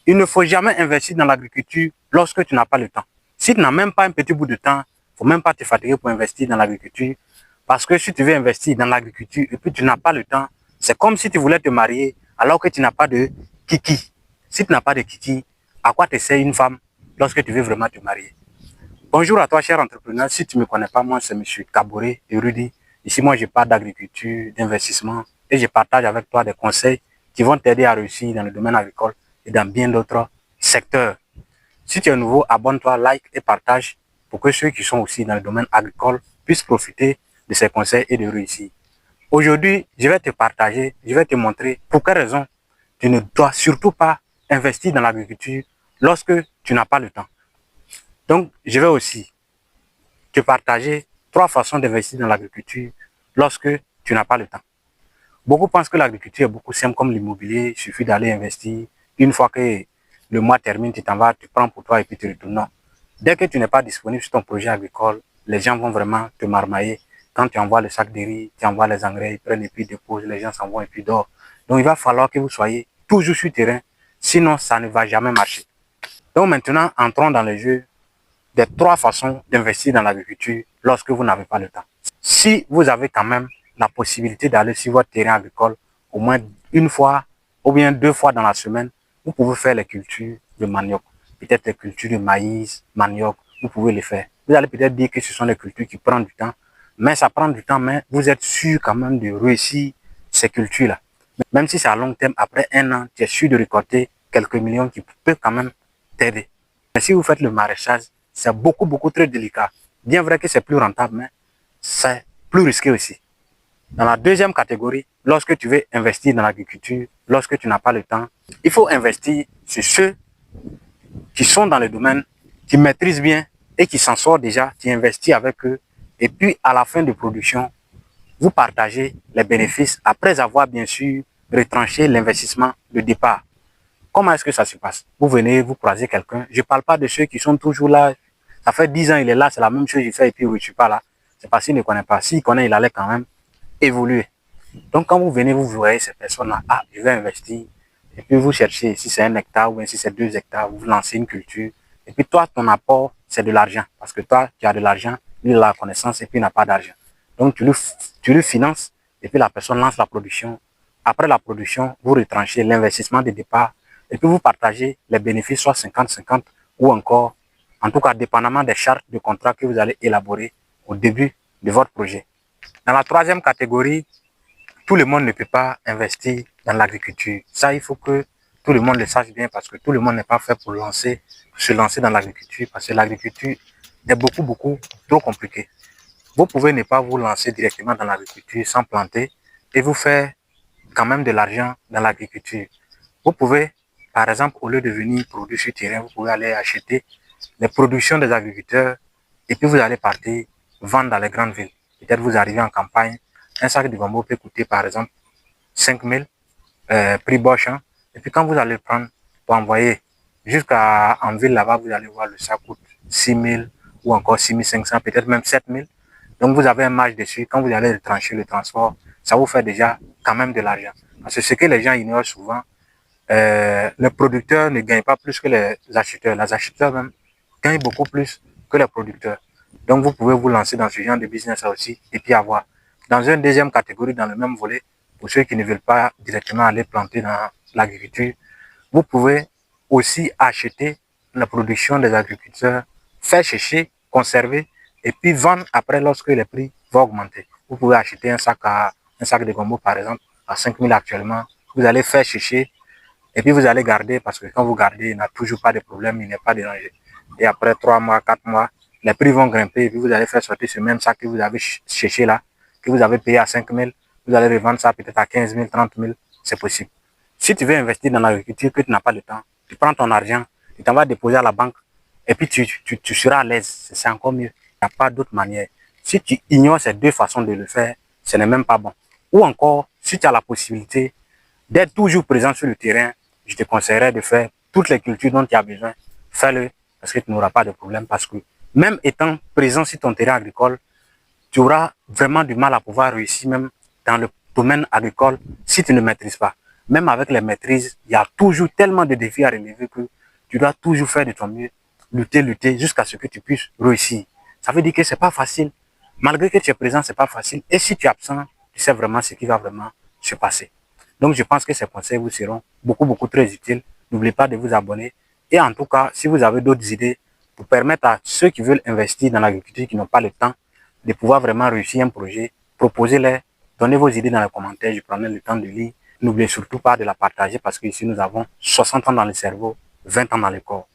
Il ne faut jamais investir dans l'agriculture lorsque tu n'as pas le temps. Si tu n'as même pas un petit bout de temps, il ne faut même pas te fatiguer pour investir dans l'agriculture. Parce que si tu veux investir dans l'agriculture et puis tu n'as pas le temps, c'est comme si tu voulais te marier alors que tu n'as pas de kiki. Si tu n'as pas de kiki, à quoi te sert une femme lorsque tu veux vraiment te marier? Bonjour à toi, cher entrepreneur. Si tu ne me connais pas, moi, c'est M. Kaboré et Rudy. Ici, moi, je parle d'agriculture, d'investissement et je partage avec toi des conseils qui vont t'aider à réussir dans le domaine agricole et dans bien d'autres secteurs. Si tu es nouveau, abonne-toi, like et partage pour que ceux qui sont aussi dans le domaine agricole puissent profiter de ces conseils et de réussir. Aujourd'hui, je vais te partager, je vais te montrer pour quelles raisons tu ne dois surtout pas investir dans l'agriculture lorsque tu n'as pas le temps. Donc, je vais aussi te partager 3 façons d'investir dans l'agriculture lorsque tu n'as pas le temps. Beaucoup pensent que l'agriculture est beaucoup simple comme l'immobilier, il suffit d'aller investir. Une fois que le mois termine, tu t'en vas, tu prends pour toi et puis tu retournes. Non. Dès que tu n'es pas disponible sur ton projet agricole, les gens vont vraiment te marmailler. Quand tu envoies le sac de riz, tu envoies les engrais, ils prennent et puis déposent, les gens s'en vont et puis dorment. Donc il va falloir que vous soyez toujours sur le terrain, sinon ça ne va jamais marcher. Donc maintenant, entrons dans le jeu des 3 façons d'investir dans l'agriculture lorsque vous n'avez pas le temps. Si vous avez quand même la possibilité d'aller sur votre terrain agricole au moins une fois ou bien 2 fois dans la semaine, vous pouvez faire les cultures de manioc, peut-être les cultures de maïs, manioc, vous pouvez les faire. Vous allez peut-être dire que ce sont des cultures qui prennent du temps, mais ça prend du temps, mais vous êtes sûr quand même de réussir ces cultures-là. Même si c'est à long terme, après 1 an, tu es sûr de récolter quelques millions qui peuvent quand même t'aider. Mais si vous faites le maraîchage, c'est beaucoup très délicat. Bien vrai que c'est plus rentable, mais c'est plus risqué aussi. Dans la deuxième catégorie, lorsque tu veux investir dans l'agriculture, lorsque tu n'as pas le temps, il faut investir sur ceux qui sont dans le domaine, qui maîtrisent bien et qui s'en sortent déjà, tu investis avec eux. Et puis, à la fin de production, vous partagez les bénéfices après avoir bien sûr retranché l'investissement de départ. Comment est-ce que ça se passe? Vous venez, vous croisez quelqu'un. Je ne parle pas de ceux qui sont toujours là. Ça fait 10 ans, il est là, c'est la même chose qu'il fait et puis je ne suis pas là. C'est parce qu'il ne connaît pas. S'il connaît, il allait quand même évoluer. Donc, quand vous venez, vous voyez ces personnes-là, ah, je vais investir. Et puis, vous cherchez si c'est 1 hectare ou bien si c'est 2 hectares, vous lancez une culture. Et puis, toi, ton apport, c'est de l'argent. Parce que toi, tu as de l'argent, lui, il a la connaissance et puis il n'a pas d'argent. Donc, tu lui finances et puis la personne lance la production. Après la production, vous retranchez l'investissement de départ et puis vous partagez les bénéfices, soit 50-50 ou encore, en tout cas, dépendamment des chartes de contrat que vous allez élaborer au début de votre projet. Dans la troisième catégorie, tout le monde ne peut pas investir dans l'agriculture. Ça, il faut que tout le monde le sache bien parce que tout le monde n'est pas fait pour se lancer dans l'agriculture parce que l'agriculture est beaucoup trop compliquée. Vous pouvez ne pas vous lancer directement dans l'agriculture sans planter et vous faire quand même de l'argent dans l'agriculture. Vous pouvez, par exemple, au lieu de venir produire sur terrain, vous pouvez aller acheter les productions des agriculteurs et puis vous allez partir vendre dans les grandes villes. Peut-être vous arrivez en campagne, un sac de gombo peut coûter par exemple 5 000, prix Bosch. Hein. Et puis quand vous allez le prendre pour envoyer jusqu'en ville là-bas, vous allez voir le sac coûte 6 000 ou encore 6 500, peut-être même 7 000. Donc vous avez un marge dessus. Quand vous allez trancher le transport, ça vous fait déjà quand même de l'argent. Parce que ce que les gens ignorent souvent, les producteurs ne gagnent pas plus que les acheteurs. Les acheteurs même gagnent beaucoup plus que les producteurs. Donc vous pouvez vous lancer dans ce genre de business aussi et puis avoir. Dans une deuxième catégorie, dans le même volet, pour ceux qui ne veulent pas directement aller planter dans l'agriculture, vous pouvez aussi acheter la production des agriculteurs, faire sécher, conserver et puis vendre après lorsque les prix vont augmenter. Vous pouvez acheter un sac de gombo par exemple à 5 000 actuellement. Vous allez faire sécher et puis vous allez garder parce que quand vous gardez, il n'y a toujours pas de problème, il n'y a pas de danger. Et après 3 mois, 4 mois, les prix vont grimper et puis vous allez faire sortir ce même sac que vous avez séché là, que vous avez payé à 5 000, vous allez revendre ça peut-être à 15 000, 30 000, c'est possible. Si tu veux investir dans l'agriculture, que tu n'as pas le temps, tu prends ton argent, tu t'en vas déposer à la banque et puis tu seras à l'aise, c'est encore mieux. Il n'y a pas d'autre manière. Si tu ignores ces 2 façons de le faire, ce n'est même pas bon. Ou encore, si tu as la possibilité d'être toujours présent sur le terrain, je te conseillerais de faire toutes les cultures dont tu as besoin. Fais-le parce que tu n'auras pas de problème. Parce que même étant présent sur ton terrain agricole, tu auras vraiment du mal à pouvoir réussir même dans le domaine agricole si tu ne maîtrises pas. même avec les maîtrises, il y a toujours tellement de défis à relever que tu dois toujours faire de ton mieux, lutter jusqu'à ce que tu puisses réussir. Ça veut dire que c'est pas facile. Malgré que tu es présent, c'est pas facile. Et si tu es absent, tu sais vraiment ce qui va vraiment se passer. Donc, je pense que ces conseils vous seront beaucoup très utiles. N'oubliez pas de vous abonner. Et en tout cas, si vous avez d'autres idées pour permettre à ceux qui veulent investir dans l'agriculture, qui n'ont pas le temps, de pouvoir vraiment réussir un projet, proposez-les, donnez vos idées dans les commentaires, je prendrai le temps de lire. N'oubliez surtout pas de la partager parce que ici nous avons 60 ans dans le cerveau, 20 ans dans le corps.